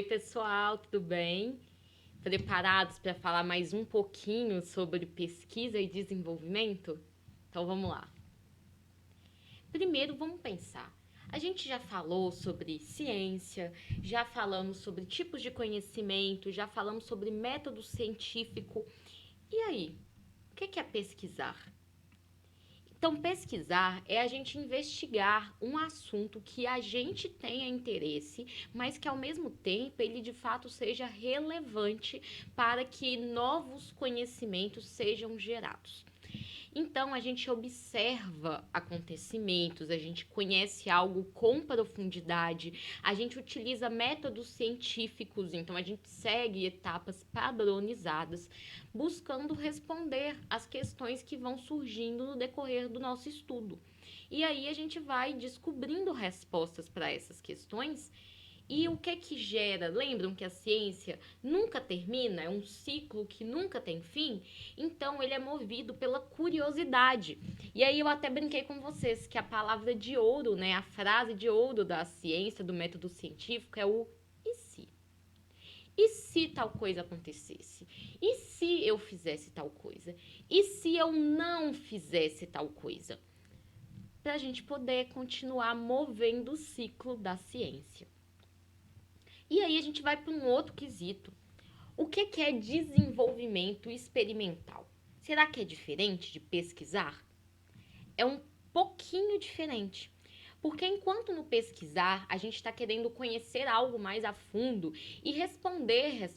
Oi, pessoal, tudo bem? Preparados para falar mais um pouquinho sobre pesquisa e desenvolvimento? Então vamos lá. Primeiro, vamos pensar. A gente já falou sobre ciência, já falamos sobre tipos de conhecimento, já falamos sobre método científico. E aí, o que é pesquisar? Então, pesquisar é a gente investigar um assunto que a gente tenha interesse, mas que ao mesmo tempo ele de fato seja relevante para que novos conhecimentos sejam gerados. Então, a gente observa acontecimentos, a gente conhece algo com profundidade, a gente utiliza métodos científicos, então a gente segue etapas padronizadas, buscando responder às questões que vão surgindo no decorrer do nosso estudo. E aí a gente vai descobrindo respostas para essas questões. E o que gera? Lembram que a ciência nunca termina? É um ciclo que nunca tem fim? Então ele é movido pela curiosidade. E aí eu até brinquei com vocês que a palavra de ouro, né, a frase de ouro da ciência, do método científico é o e se? E se tal coisa acontecesse? E se eu fizesse tal coisa? E se eu não fizesse tal coisa? Para a gente poder continuar movendo o ciclo da ciência. E aí a gente vai para um outro quesito. O que é desenvolvimento experimental? Será que é diferente de pesquisar? É um pouquinho diferente. Porque enquanto no pesquisar a gente está querendo conhecer algo mais a fundo e responder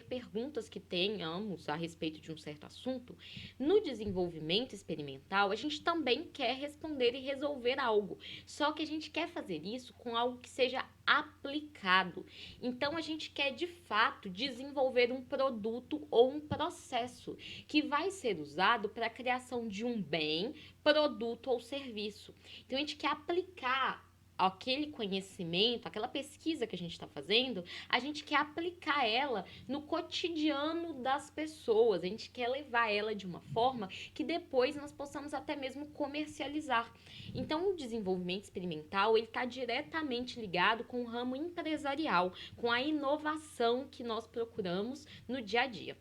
perguntas que tenhamos a respeito de um certo assunto, no desenvolvimento experimental a gente também quer responder e resolver algo. Só que a gente quer fazer isso com algo que seja aplicado. Então a gente quer de fato desenvolver um produto ou um processo que vai ser usado para a criação de um bem, produto ou serviço. Então a gente quer aplicar aquele conhecimento, aquela pesquisa que a gente está fazendo, a gente quer aplicar ela no cotidiano das pessoas, a gente quer levar ela de uma forma que depois nós possamos até mesmo comercializar. Então o desenvolvimento experimental ele está diretamente ligado com o ramo empresarial, com a inovação que nós procuramos no dia a dia.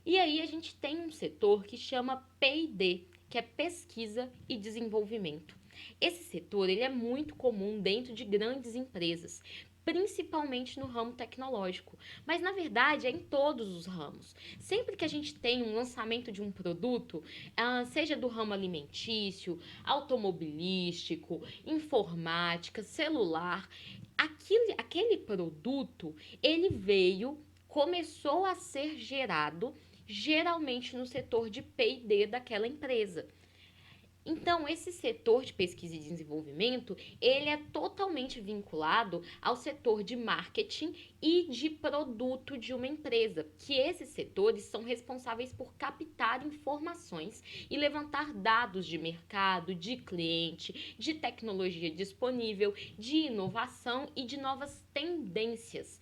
E aí a gente tem um setor que chama P&D, que é pesquisa e desenvolvimento. Esse setor ele é muito comum dentro de grandes empresas, principalmente no ramo tecnológico, mas na verdade é em todos os ramos. Sempre que a gente tem um lançamento de um produto, seja do ramo alimentício, automobilístico, informática, celular, aquele produto ele começou a ser gerado geralmente no setor de P&D daquela empresa. Então, esse setor de pesquisa e desenvolvimento, ele é totalmente vinculado ao setor de marketing e de produto de uma empresa, que esses setores são responsáveis por captar informações e levantar dados de mercado, de cliente, de tecnologia disponível, de inovação e de novas tendências.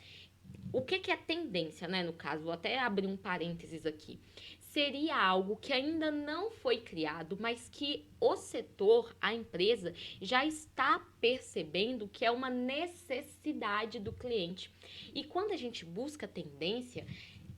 O que é tendência, né? No caso, vou até abrir um parênteses aqui. Seria algo que ainda não foi criado, mas que o setor, a empresa, já está percebendo que é uma necessidade do cliente. E quando a gente busca tendência,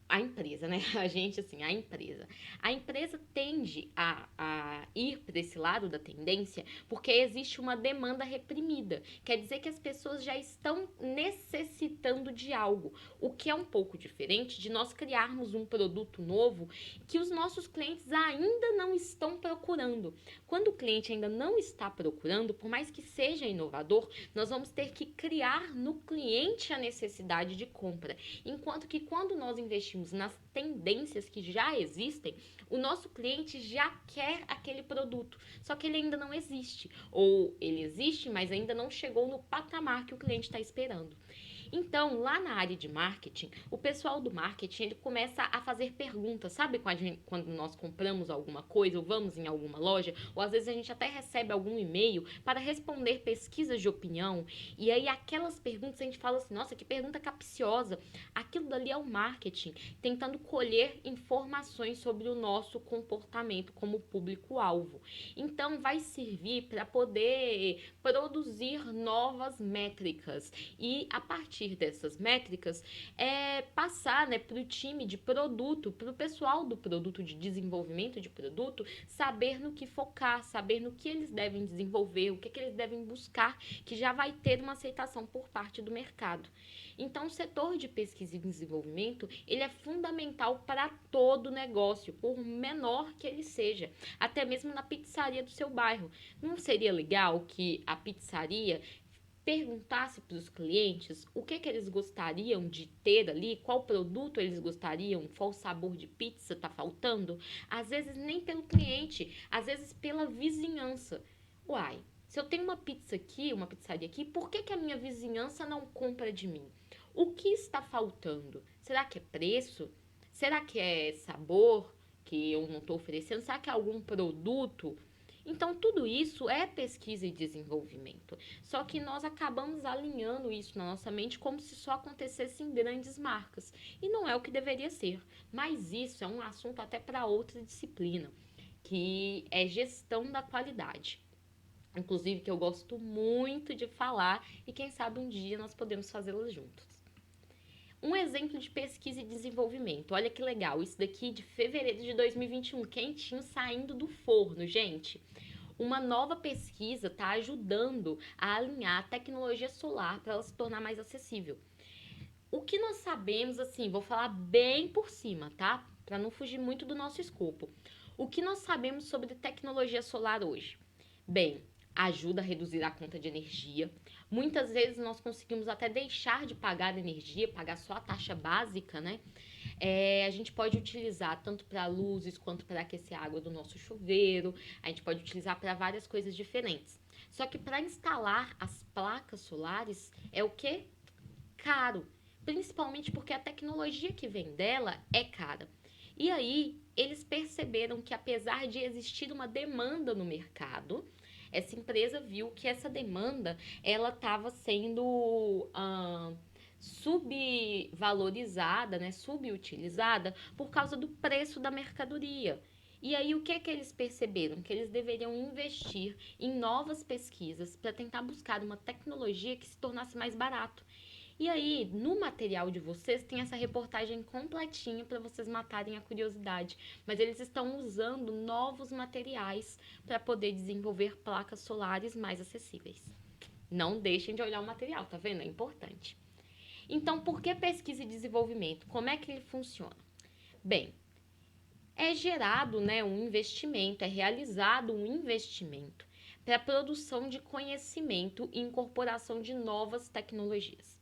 a empresa, né? A gente, assim, a empresa. A empresa tende a ir para esse lado da tendência porque existe uma demanda reprimida. Quer dizer que as pessoas já estão necessitando de algo, o que é um pouco diferente de nós criarmos um produto novo que os nossos clientes ainda não estão procurando. Quando o cliente ainda não está procurando, por mais que seja inovador, nós vamos ter que criar no cliente a necessidade de compra. Enquanto que quando nós investimos nas tendências que já existem, o nosso cliente já quer aquele produto, só que ele ainda não existe. Ou ele existe, mas ainda não chegou no patamar que o cliente está esperando. Então, lá na área de marketing, o pessoal do marketing ele começa a fazer perguntas. Sabe quando nós compramos alguma coisa ou vamos em alguma loja? Ou às vezes a gente até recebe algum e-mail para responder pesquisas de opinião. E aí aquelas perguntas a gente fala assim, nossa, que pergunta capciosa. Aquilo dali é o marketing, tentando colher informações sobre o nosso comportamento como público-alvo. Então, vai servir para poder produzir novas métricas. E a partir partir dessas métricas, passar, né, para o time de produto, para o pessoal do produto, de desenvolvimento de produto, saber no que focar, saber no que eles devem desenvolver, o que eles devem buscar, que já vai ter uma aceitação por parte do mercado. Então, o setor de pesquisa e desenvolvimento, ele é fundamental para todo negócio, por menor que ele seja, até mesmo na pizzaria do seu bairro. Não seria legal que a pizzaria perguntasse para os clientes o que eles gostariam de ter ali, qual produto eles gostariam, qual sabor de pizza está faltando? Às vezes nem pelo cliente, às vezes pela vizinhança. Uai, se eu tenho uma pizza aqui, uma pizzaria aqui, por que a minha vizinhança não compra de mim? O que está faltando? Será que é preço? Será que é sabor que eu não estou oferecendo? Será que é algum produto? Então, tudo isso é pesquisa e desenvolvimento. Só que nós acabamos alinhando isso na nossa mente como se só acontecesse em grandes marcas. E não é o que deveria ser. Mas isso é um assunto até para outra disciplina, que é gestão da qualidade. Inclusive, que eu gosto muito de falar e quem sabe um dia nós podemos fazê-la juntos. Um exemplo de pesquisa e desenvolvimento. Olha que legal, isso daqui de fevereiro de 2021, quentinho saindo do forno, gente. Uma nova pesquisa está ajudando a alinhar a tecnologia solar para ela se tornar mais acessível. O que nós sabemos, assim, vou falar bem por cima, tá? Para não fugir muito do nosso escopo. O que nós sabemos sobre tecnologia solar hoje? Bem, ajuda a reduzir a conta de energia. Muitas vezes nós conseguimos até deixar de pagar energia, pagar só a taxa básica, né? A gente pode utilizar tanto para luzes quanto para aquecer a água do nosso chuveiro. A gente pode utilizar para várias coisas diferentes. Só que para instalar as placas solares é o que? Caro. Principalmente porque a tecnologia que vem dela é cara. E aí, eles perceberam que apesar de existir uma demanda no mercado, essa empresa viu que essa demanda ela estava sendo subvalorizada, né, subutilizada por causa do preço da mercadoria. E aí o que eles perceberam? Que eles deveriam investir em novas pesquisas para tentar buscar uma tecnologia que se tornasse mais barato. E aí, no material de vocês, tem essa reportagem completinha para vocês matarem a curiosidade. Mas eles estão usando novos materiais para poder desenvolver placas solares mais acessíveis. Não deixem de olhar o material, tá vendo? É importante. Então, por que pesquisa e desenvolvimento? Como é que ele funciona? Bem, é gerado, né, um investimento, é realizado um investimento para a produção de conhecimento e incorporação de novas tecnologias.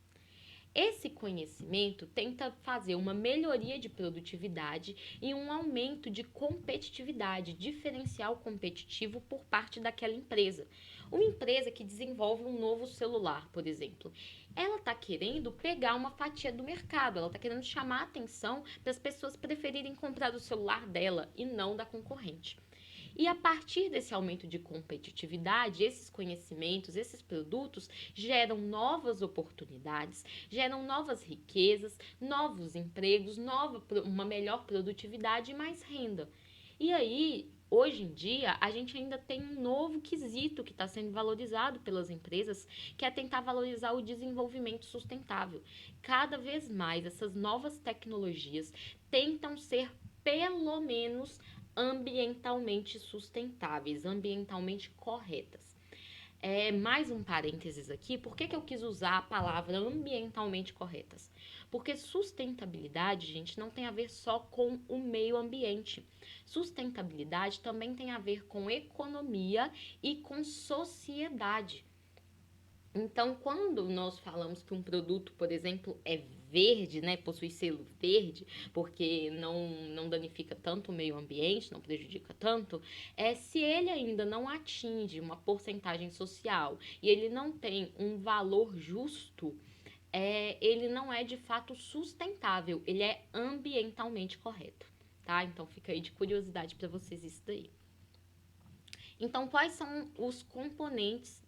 Esse conhecimento tenta fazer uma melhoria de produtividade e um aumento de competitividade, diferencial competitivo por parte daquela empresa. Uma empresa que desenvolve um novo celular, por exemplo, ela está querendo pegar uma fatia do mercado, ela está querendo chamar a atenção para as pessoas preferirem comprar o celular dela e não da concorrente. E a partir desse aumento de competitividade, esses conhecimentos, esses produtos geram novas oportunidades, geram novas riquezas, novos empregos, uma melhor produtividade e mais renda. E aí, hoje em dia, a gente ainda tem um novo quesito que está sendo valorizado pelas empresas, que é tentar valorizar o desenvolvimento sustentável. Cada vez mais, essas novas tecnologias tentam ser, pelo menos, ambientalmente sustentáveis, ambientalmente corretas. Mais um parênteses aqui, por que eu quis usar a palavra ambientalmente corretas? Porque sustentabilidade, gente, não tem a ver só com o meio ambiente. Sustentabilidade também tem a ver com economia e com sociedade. Então, quando nós falamos que um produto, por exemplo, é verde, né, possui selo verde, porque não danifica tanto o meio ambiente, não prejudica tanto, se ele ainda não atinge uma porcentagem social e ele não tem um valor justo, ele não é de fato sustentável, ele é ambientalmente correto, tá? Então, fica aí de curiosidade para vocês isso daí. Então, quais são os componentes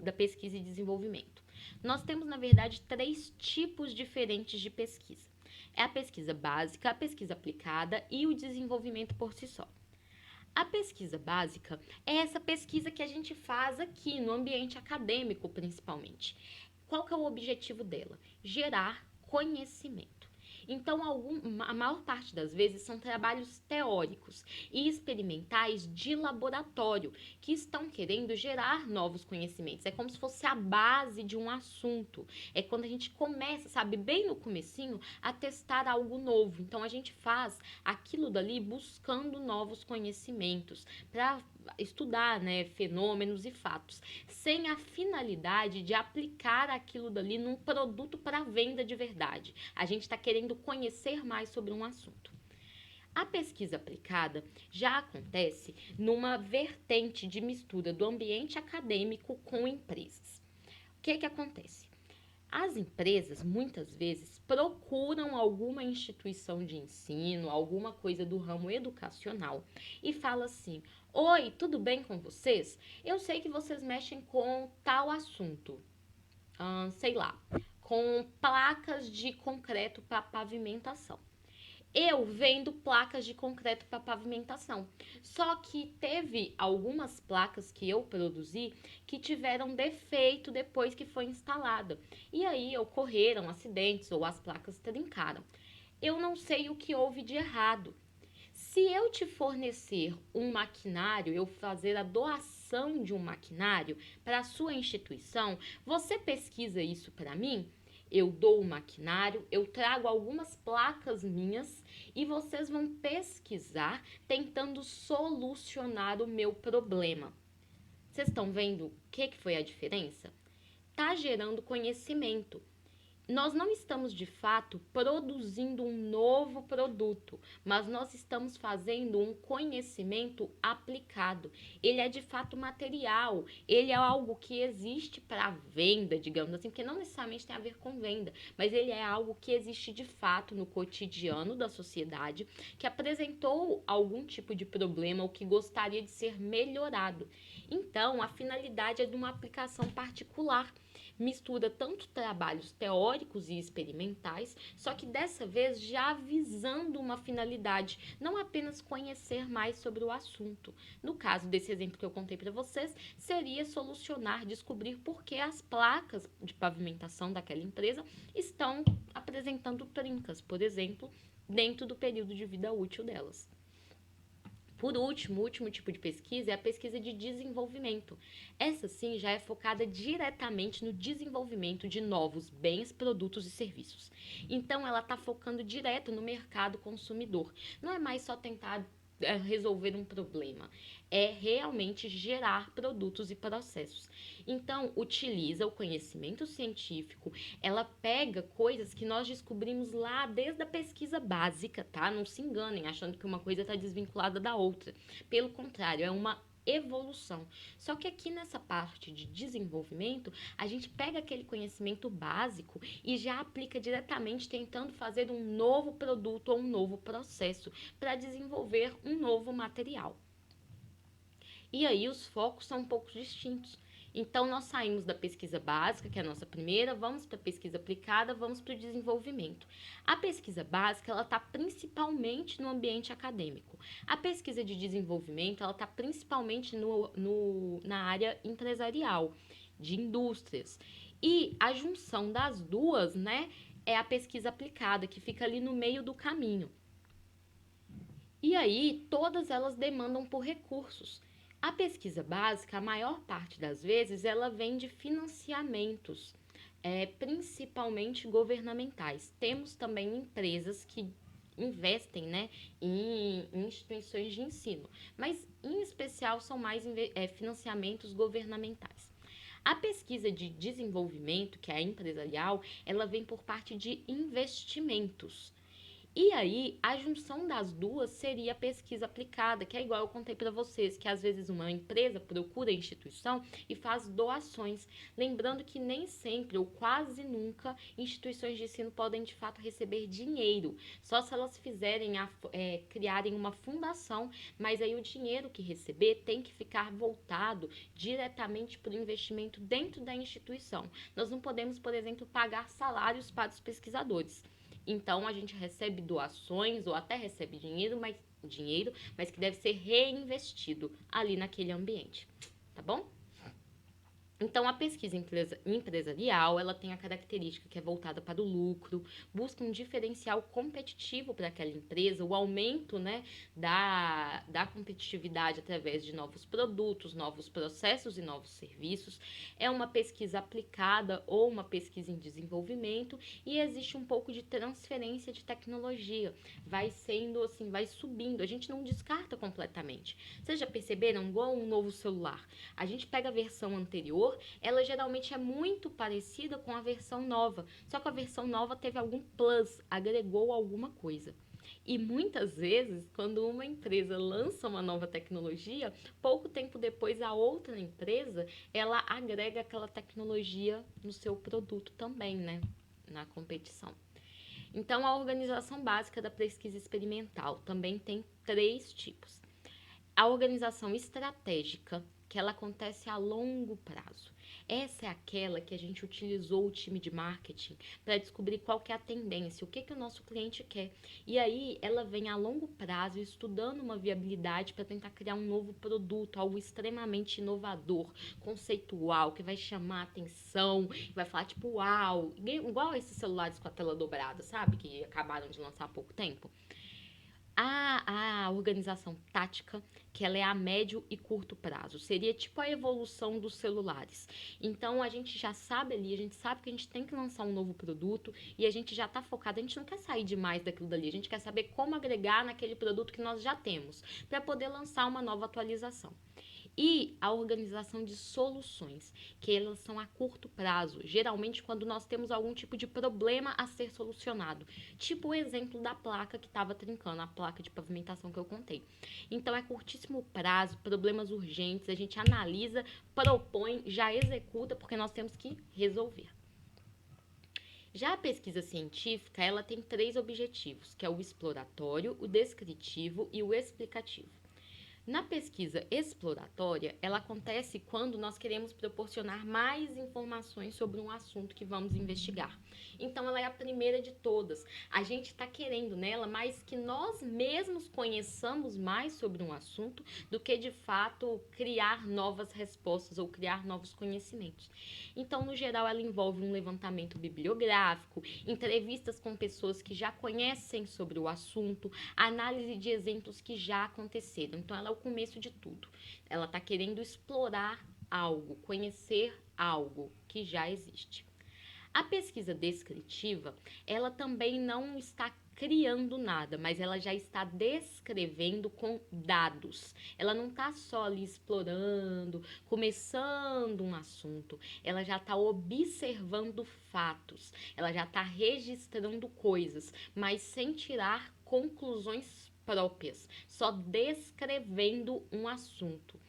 da pesquisa e desenvolvimento? Nós temos, na verdade, 3 tipos diferentes de pesquisa. É a pesquisa básica, a pesquisa aplicada e o desenvolvimento por si só. A pesquisa básica é essa pesquisa que a gente faz aqui no ambiente acadêmico, principalmente. qual que é o objetivo dela? Gerar conhecimento. Então, a maior parte das vezes são trabalhos teóricos e experimentais de laboratório que estão querendo gerar novos conhecimentos. É como se fosse a base de um assunto. É quando a gente começa, sabe, bem no comecinho, a testar algo novo. Então, a gente faz aquilo dali buscando novos conhecimentos para estudar, né, fenômenos e fatos, sem a finalidade de aplicar aquilo dali num produto para venda de verdade. A gente está querendo conhecer mais sobre um assunto. A pesquisa aplicada já acontece numa vertente de mistura do ambiente acadêmico com empresas. O que acontece? As empresas, muitas vezes, procuram alguma instituição de ensino, alguma coisa do ramo educacional e fala assim: oi, tudo bem com vocês? Eu sei que vocês mexem com tal assunto, sei lá, com placas de concreto para pavimentação. Eu vendo placas de concreto para pavimentação. Só que teve algumas placas que eu produzi que tiveram defeito depois que foi instalada. E aí ocorreram acidentes ou as placas trincaram. Eu não sei o que houve de errado. Se eu te fornecer um maquinário, eu fazer a doação de um maquinário para a sua instituição, você pesquisa isso para mim? Eu dou o maquinário, eu trago algumas placas minhas e vocês vão pesquisar tentando solucionar o meu problema. Vocês estão vendo o que foi a diferença? Tá gerando conhecimento. Nós não estamos de fato produzindo um novo produto, mas nós estamos fazendo um conhecimento aplicado. Ele é de fato material, ele é algo que existe para venda, digamos assim, porque não necessariamente tem a ver com venda, mas ele é algo que existe de fato no cotidiano da sociedade, que apresentou algum tipo de problema ou que gostaria de ser melhorado. Então, a finalidade é de uma aplicação particular. Mistura tanto trabalhos teóricos e experimentais, só que dessa vez já visando uma finalidade, não apenas conhecer mais sobre o assunto. No caso desse exemplo que eu contei para vocês, seria solucionar, descobrir por que as placas de pavimentação daquela empresa estão apresentando trincas, por exemplo, dentro do período de vida útil delas. Por último, o último tipo de pesquisa é a pesquisa de desenvolvimento. Essa sim já é focada diretamente no desenvolvimento de novos bens, produtos e serviços. Então ela está focando direto no mercado consumidor. Não é mais só tentar resolver um problema, é realmente gerar produtos e processos. Então, utiliza o conhecimento científico, ela pega coisas que nós descobrimos lá desde a pesquisa básica, tá? Não se enganem achando que uma coisa está desvinculada da outra. Pelo contrário, é uma evolução. Só que aqui nessa parte de desenvolvimento, a gente pega aquele conhecimento básico e já aplica diretamente tentando fazer um novo produto ou um novo processo para desenvolver um novo material. E aí os focos são um pouco distintos. Então, nós saímos da pesquisa básica, que é a nossa primeira, vamos para a pesquisa aplicada, vamos para o desenvolvimento. A pesquisa básica, ela está principalmente no ambiente acadêmico. A pesquisa de desenvolvimento, ela está principalmente na área empresarial, de indústrias. E a junção das duas, né, é a pesquisa aplicada, que fica ali no meio do caminho. E aí, todas elas demandam por recursos. A pesquisa básica, a maior parte das vezes, ela vem de financiamentos, principalmente governamentais. Temos também empresas que investem, né, em instituições de ensino, mas em especial são mais financiamentos governamentais. A pesquisa de desenvolvimento, que é a empresarial, ela vem por parte de investimentos. E aí, a junção das duas seria a pesquisa aplicada, que é igual eu contei para vocês, que às vezes uma empresa procura a instituição e faz doações. Lembrando que nem sempre ou quase nunca instituições de ensino podem de fato receber dinheiro, só se elas criarem uma fundação, mas aí o dinheiro que receber tem que ficar voltado diretamente para o investimento dentro da instituição. Nós não podemos, por exemplo, pagar salários para os pesquisadores. Então, a gente recebe doações ou até recebe dinheiro, mas que deve ser reinvestido ali naquele ambiente, tá bom? Então, a pesquisa empresarial, ela tem a característica que é voltada para o lucro, busca um diferencial competitivo para aquela empresa, o aumento, né, da competitividade através de novos produtos, novos processos e novos serviços. É uma pesquisa aplicada ou uma pesquisa em desenvolvimento e existe um pouco de transferência de tecnologia. Vai sendo assim, vai subindo. A gente não descarta completamente. Vocês já perceberam? Igual um novo celular. A gente pega a versão anterior, ela geralmente é muito parecida com a versão nova, só que a versão nova teve algum plus, agregou alguma coisa. E muitas vezes, quando uma empresa lança uma nova tecnologia, pouco tempo depois a outra empresa, ela agrega aquela tecnologia no seu produto também, né, na competição. Então, a organização básica da pesquisa experimental também tem 3 tipos. A organização estratégica, que ela acontece a longo prazo. Essa é aquela que a gente utilizou o time de marketing para descobrir qual que é a tendência, o que, que o nosso cliente quer. E aí ela vem a longo prazo estudando uma viabilidade para tentar criar um novo produto, algo extremamente inovador, conceitual, que vai chamar atenção, vai falar tipo, uau, igual esses celulares com a tela dobrada, sabe? Que acabaram de lançar há pouco tempo. A organização tática, que ela é a médio e curto prazo, seria tipo a evolução dos celulares. Então a gente já sabe ali, a gente sabe que a gente tem que lançar um novo produto e a gente já está focado, a gente não quer sair demais daquilo dali, a gente quer saber como agregar naquele produto que nós já temos, para poder lançar uma nova atualização. E a organização de soluções, que elas são a curto prazo, geralmente quando nós temos algum tipo de problema a ser solucionado. Tipo o exemplo da placa que estava trincando, a placa de pavimentação que eu contei. Então é curtíssimo prazo, problemas urgentes, a gente analisa, propõe, já executa, porque nós temos que resolver. Já a pesquisa científica, ela tem 3 objetivos, que é o exploratório, o descritivo e o explicativo. Na pesquisa exploratória, ela acontece quando nós queremos proporcionar mais informações sobre um assunto que vamos investigar. Então, ela é a primeira de todas. A gente está querendo nela mais que nós mesmos conheçamos mais sobre um assunto do que, de fato, criar novas respostas ou criar novos conhecimentos. Então, no geral, ela envolve um levantamento bibliográfico, entrevistas com pessoas que já conhecem sobre o assunto, análise de exemplos que já aconteceram. Então, ela é o começo de tudo. Ela está querendo explorar algo, conhecer algo que já existe. A pesquisa descritiva, ela também não está criando nada, mas ela já está descrevendo com dados. Ela não está só ali explorando, começando um assunto. Ela já está observando fatos. Ela já está registrando coisas, mas sem tirar conclusões próprias, só descrevendo um assunto.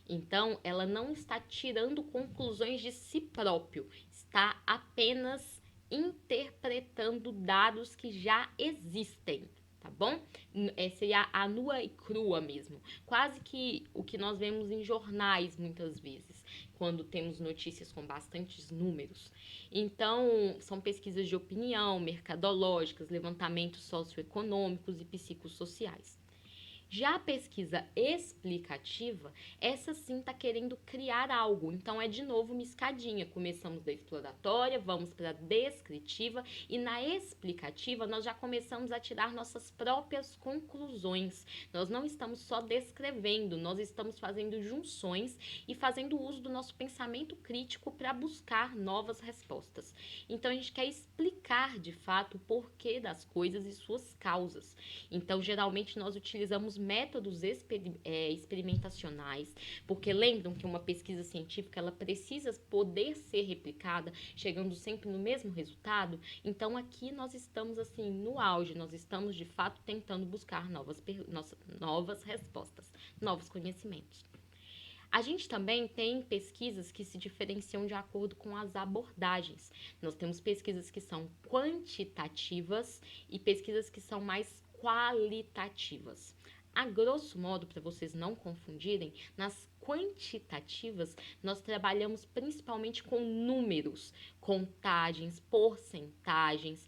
Então, ela não está tirando conclusões de si próprio, está apenas interpretando dados que já existem, tá bom? Essa é a nua e crua mesmo. Quase que o que nós vemos em jornais muitas vezes, quando temos notícias com bastantes números. Então, são pesquisas de opinião, mercadológicas, levantamentos socioeconômicos e psicossociais. Já a pesquisa explicativa, essa sim está querendo criar algo. Então, é de novo uma escadinha. Começamos da exploratória, vamos para a descritiva e na explicativa nós já começamos a tirar nossas próprias conclusões. Nós não estamos só descrevendo, nós estamos fazendo junções e fazendo uso do nosso pensamento crítico para buscar novas respostas. Então, a gente quer explicar de fato o porquê das coisas e suas causas. Então, geralmente nós utilizamos métodos experimentacionais, porque lembram que uma pesquisa científica ela precisa poder ser replicada, chegando sempre no mesmo resultado. Então aqui nós estamos assim no auge, nós estamos de fato tentando buscar novas respostas, novos conhecimentos. A gente também tem pesquisas que se diferenciam de acordo com as abordagens. Nós temos pesquisas que são quantitativas e pesquisas que são mais qualitativas. A grosso modo, para vocês não confundirem, nas quantitativas nós trabalhamos principalmente com números, contagens, porcentagens.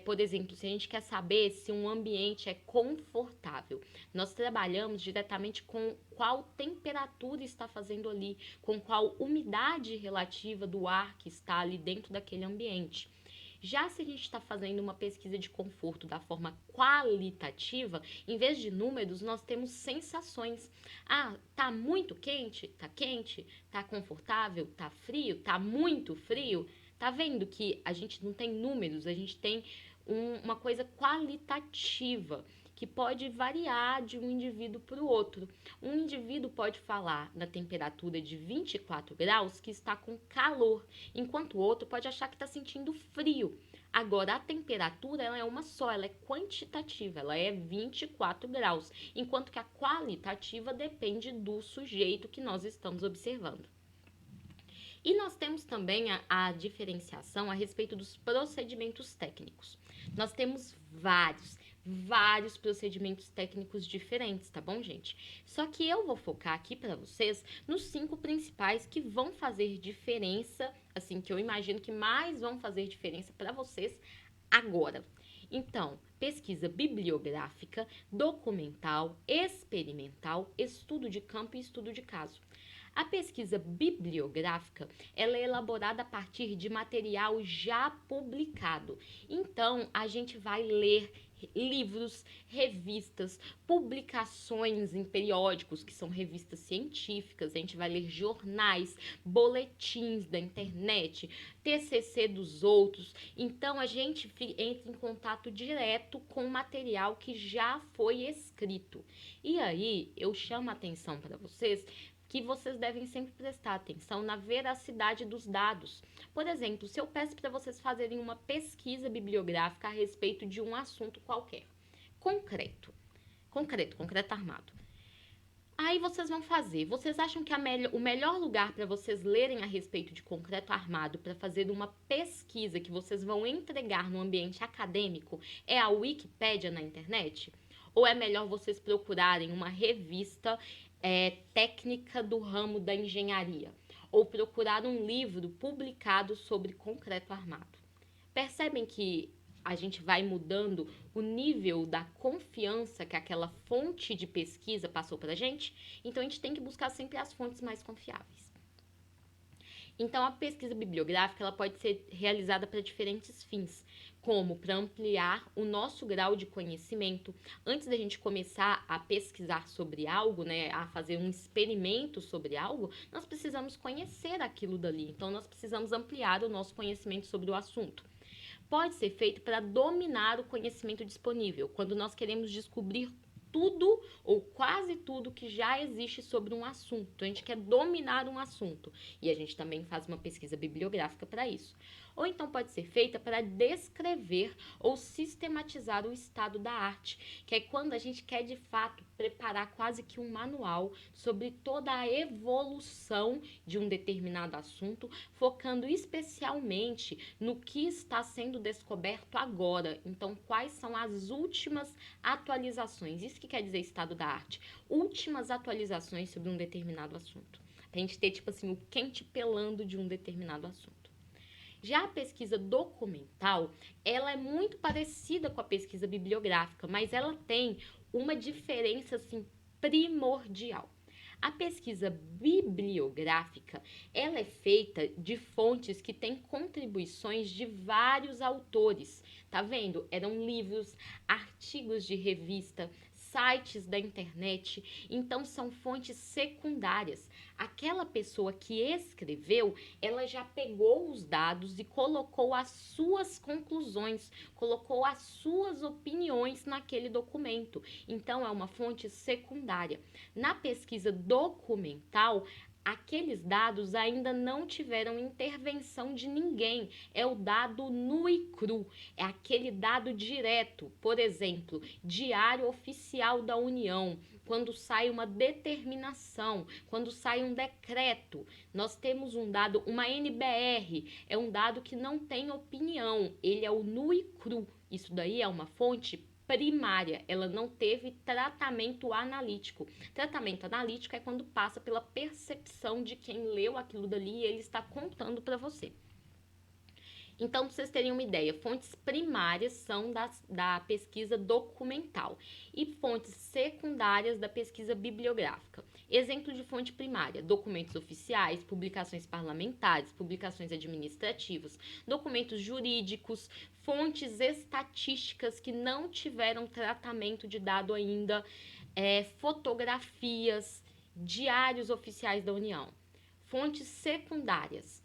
Por exemplo, se a gente quer saber se um ambiente é confortável, nós trabalhamos diretamente com qual temperatura está fazendo ali, com qual umidade relativa do ar que está ali dentro daquele ambiente. Já se a gente está fazendo uma pesquisa de conforto da forma qualitativa, em vez de números, nós temos sensações. Ah, tá muito quente? Tá quente? Tá confortável? Tá frio? Tá muito frio? Tá vendo que a gente não tem números, a gente tem uma coisa qualitativa que pode variar de um indivíduo para o outro. Um indivíduo pode falar na temperatura de 24 graus que está com calor, enquanto o outro pode achar que está sentindo frio. Agora, a temperatura ela é uma só, ela é quantitativa, ela é 24 graus, enquanto que a qualitativa depende do sujeito que nós estamos observando. E nós temos também a diferenciação a respeito dos procedimentos técnicos. Nós temos vários procedimentos técnicos diferentes, tá bom, gente? Só que eu vou focar aqui para vocês nos 5 principais que vão fazer diferença, assim, que eu imagino que mais vão fazer diferença para vocês agora. Então, pesquisa bibliográfica, documental, experimental, estudo de campo e estudo de caso. A pesquisa bibliográfica, ela é elaborada a partir de material já publicado. Então, a gente vai ler livros, revistas, publicações em periódicos, que são revistas científicas, a gente vai ler jornais, boletins da internet, TCC dos outros. Então, a gente entra em contato direto com o material que já foi escrito. E aí, eu chamo a atenção para vocês que vocês devem sempre prestar atenção na veracidade dos dados. Por exemplo, se eu peço para vocês fazerem uma pesquisa bibliográfica a respeito de um assunto qualquer, concreto armado. Aí vocês vão fazer. Vocês acham que o melhor lugar para vocês lerem a respeito de concreto armado, para fazer uma pesquisa que vocês vão entregar no ambiente acadêmico, é a Wikipédia na internet? Ou é melhor vocês procurarem uma revista técnica do ramo da engenharia? Ou procurar um livro publicado sobre concreto armado? Percebem que a gente vai mudando o nível da confiança que aquela fonte de pesquisa passou para a gente? Então, a gente tem que buscar sempre as fontes mais confiáveis. Então, a pesquisa bibliográfica ela pode ser realizada para diferentes fins, como para ampliar o nosso grau de conhecimento. Antes da gente começar a pesquisar sobre algo, né, a fazer um experimento sobre algo, nós precisamos conhecer aquilo dali. Então, nós precisamos ampliar o nosso conhecimento sobre o assunto. Pode ser feito para dominar o conhecimento disponível, quando nós queremos descobrir tudo ou quase tudo que já existe sobre um assunto. A gente quer dominar um assunto e a gente também faz uma pesquisa bibliográfica para isso. Ou então pode ser feita para descrever ou sistematizar o estado da arte, que é quando a gente quer de fato preparar quase que um manual sobre toda a evolução de um determinado assunto, focando especialmente no que está sendo descoberto agora. Então, quais são as últimas atualizações? Isso que quer dizer estado da arte. Últimas atualizações sobre um determinado assunto. Pra gente ter, tipo assim, o quente pelando de um determinado assunto. Já a pesquisa documental, ela é muito parecida com a pesquisa bibliográfica, mas ela tem uma diferença, assim, primordial. A pesquisa bibliográfica, ela é feita de fontes que têm contribuições de vários autores, tá vendo? Eram livros, artigos de revista, sites da internet, então são fontes secundárias. Aquela pessoa que escreveu, ela já pegou os dados e colocou as suas conclusões, colocou as suas opiniões naquele documento. Então é uma fonte secundária. Na pesquisa documental, aqueles dados ainda não tiveram intervenção de ninguém. É o dado nu e cru. É aquele dado direto. Por exemplo, Diário Oficial da União. Quando sai uma determinação, quando sai um decreto, nós temos um dado, uma NBR, é um dado que não tem opinião. Ele é o nu e cru. Isso daí é uma fonte primária, ela não teve tratamento analítico. Tratamento analítico é quando passa pela percepção de quem leu aquilo dali e ele está contando para você. Então, para vocês terem uma ideia, fontes primárias são da pesquisa documental e fontes secundárias da pesquisa bibliográfica. Exemplo de fonte primária: documentos oficiais, publicações parlamentares, publicações administrativas, documentos jurídicos, fontes estatísticas que não tiveram tratamento de dado ainda, fotografias, diários oficiais da União. Fontes secundárias.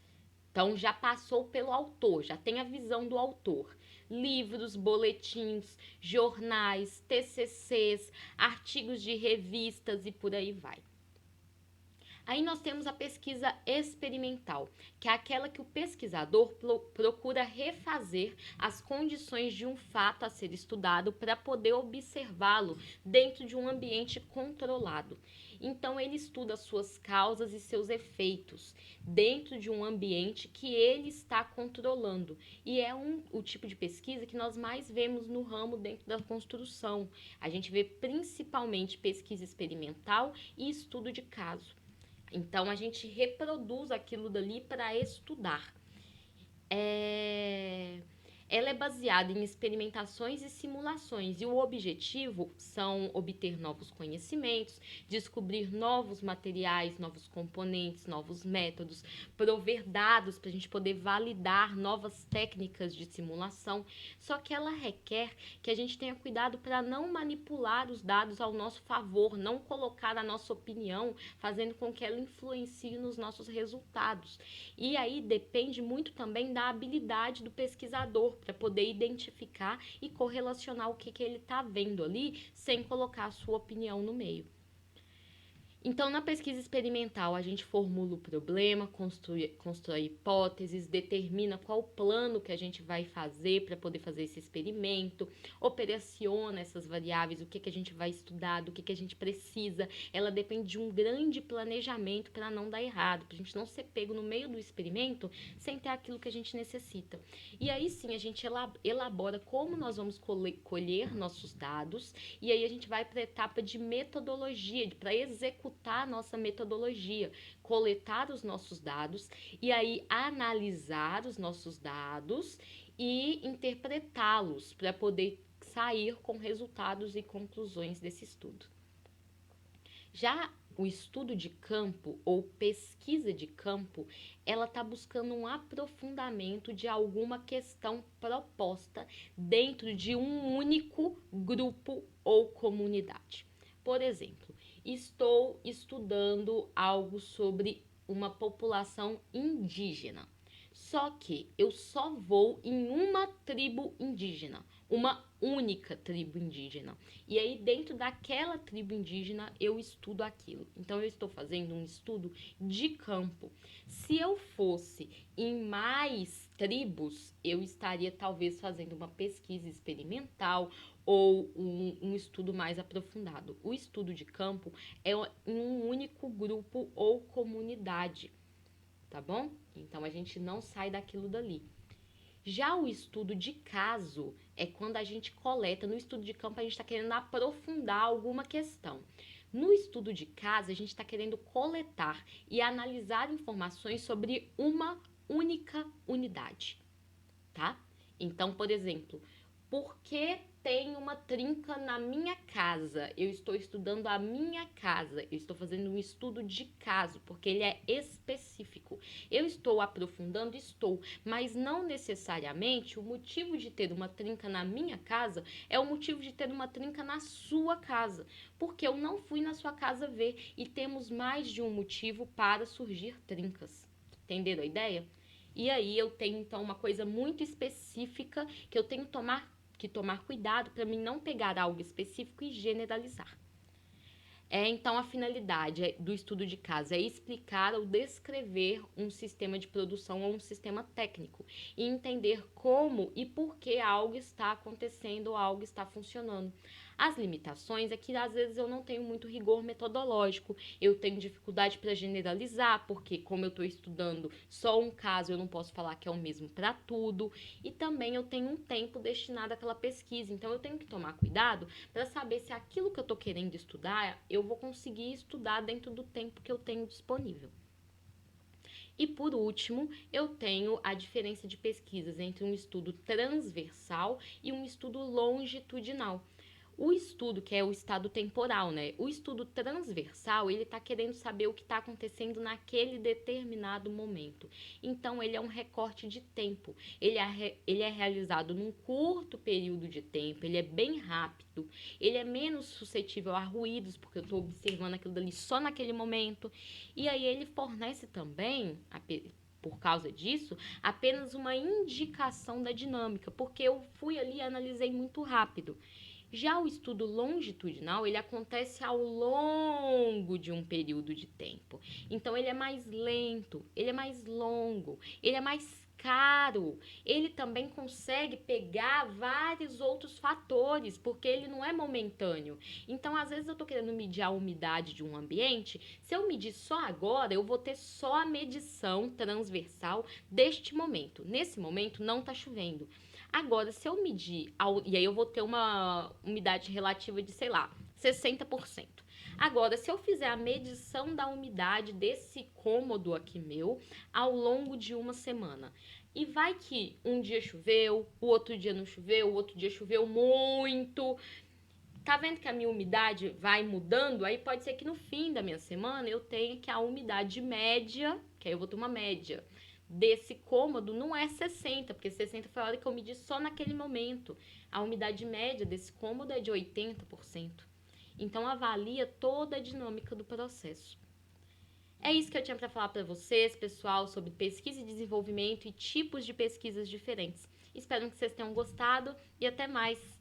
Então, já passou pelo autor, já tem a visão do autor. Livros, boletins, jornais, TCCs, artigos de revistas e por aí vai. Aí nós temos a pesquisa experimental, que é aquela que o pesquisador procura refazer as condições de um fato a ser estudado para poder observá-lo dentro de um ambiente controlado. Então, ele estuda suas causas e seus efeitos dentro de um ambiente que ele está controlando. E é o tipo de pesquisa que nós mais vemos no ramo dentro da construção. A gente vê principalmente pesquisa experimental e estudo de caso. Então, a gente reproduz aquilo dali para estudar. Ela é baseada em experimentações e simulações, e o objetivo são obter novos conhecimentos, descobrir novos materiais, novos componentes, novos métodos, prover dados para a gente poder validar novas técnicas de simulação. Só que ela requer que a gente tenha cuidado para não manipular os dados ao nosso favor, não colocar a nossa opinião, fazendo com que ela influencie nos nossos resultados. E aí depende muito também da habilidade do pesquisador, para poder identificar e correlacionar o que ele está vendo ali, sem colocar a sua opinião no meio. Então, na pesquisa experimental, a gente formula o problema, constrói hipóteses, determina qual o plano que a gente vai fazer para poder fazer esse experimento, operaciona essas variáveis, o que a gente vai estudar, do que a gente precisa. Ela depende de um grande planejamento para não dar errado, para a gente não ser pego no meio do experimento sem ter aquilo que a gente necessita. E aí sim, a gente elabora como nós vamos colher nossos dados, e aí a gente vai para a etapa de metodologia, para executar a nossa metodologia, coletar os nossos dados e aí analisar os nossos dados e interpretá-los para poder sair com resultados e conclusões desse estudo. Já o estudo de campo ou pesquisa de campo, ela está buscando um aprofundamento de alguma questão proposta dentro de um único grupo ou comunidade. Por exemplo, estou estudando algo sobre uma população indígena. Só que eu só vou em uma tribo indígena, uma única tribo indígena. E aí, dentro daquela tribo indígena, eu estudo aquilo. Então, eu estou fazendo um estudo de campo. Se eu fosse em mais tribos, eu estaria talvez fazendo uma pesquisa experimental ou um estudo mais aprofundado. O estudo de campo é em um único grupo ou comunidade, tá bom? Então, a gente não sai daquilo dali. Já o estudo de caso é quando a gente coleta. No estudo de campo, a gente está querendo aprofundar alguma questão. No estudo de caso, a gente está querendo coletar e analisar informações sobre uma única unidade, tá? Então, por exemplo, por que tem uma trinca na minha casa? Eu estou estudando a minha casa, eu estou fazendo um estudo de caso, porque ele é específico. Eu estou aprofundando, mas não necessariamente o motivo de ter uma trinca na minha casa é o motivo de ter uma trinca na sua casa, porque eu não fui na sua casa ver e temos mais de um motivo para surgir trincas. Entenderam a ideia? E aí eu tenho então uma coisa muito específica que eu tenho que tomar cuidado para mim não pegar algo específico e generalizar. Então, a finalidade do estudo de caso é explicar ou descrever um sistema de produção ou um sistema técnico e entender como e por que algo está acontecendo ou algo está funcionando. As limitações é que às vezes eu não tenho muito rigor metodológico, eu tenho dificuldade para generalizar, porque como eu estou estudando só um caso, eu não posso falar que é o mesmo para tudo, e também eu tenho um tempo destinado àquela pesquisa, então eu tenho que tomar cuidado para saber se aquilo que eu estou querendo estudar, eu vou conseguir estudar dentro do tempo que eu tenho disponível. E por último, eu tenho a diferença de pesquisas entre um estudo transversal e um estudo longitudinal. O estudo, que é o estado temporal, né? O estudo transversal, ele está querendo saber o que está acontecendo naquele determinado momento. Então, ele é um recorte de tempo. Ele é realizado num curto período de tempo, ele é bem rápido, ele é menos suscetível a ruídos, porque eu estou observando aquilo dali só naquele momento. E aí, ele fornece também, por causa disso, apenas uma indicação da dinâmica, porque eu fui ali e analisei muito rápido. Já o estudo longitudinal, ele acontece ao longo de um período de tempo. Então, ele é mais lento, ele é mais longo, ele é mais caro. Ele também consegue pegar vários outros fatores, porque ele não é momentâneo. Então, às vezes eu estou querendo medir a umidade de um ambiente. Se eu medir só agora, eu vou ter só a medição transversal deste momento. Nesse momento, não está chovendo. Agora, se eu medir, e aí eu vou ter uma umidade relativa de, sei lá, 60%. Agora, se eu fizer a medição da umidade desse cômodo aqui meu ao longo de uma semana, e vai que um dia choveu, o outro dia não choveu, o outro dia choveu muito. Tá vendo que a minha umidade vai mudando? Aí pode ser que no fim da minha semana eu tenha que a umidade média, que aí eu vou ter uma média desse cômodo, não é 60, porque 60 foi a hora que eu medi só naquele momento. A umidade média desse cômodo é de 80%. Então avalia toda a dinâmica do processo. É isso que eu tinha para falar para vocês, pessoal, sobre pesquisa e desenvolvimento e tipos de pesquisas diferentes. Espero que vocês tenham gostado e até mais.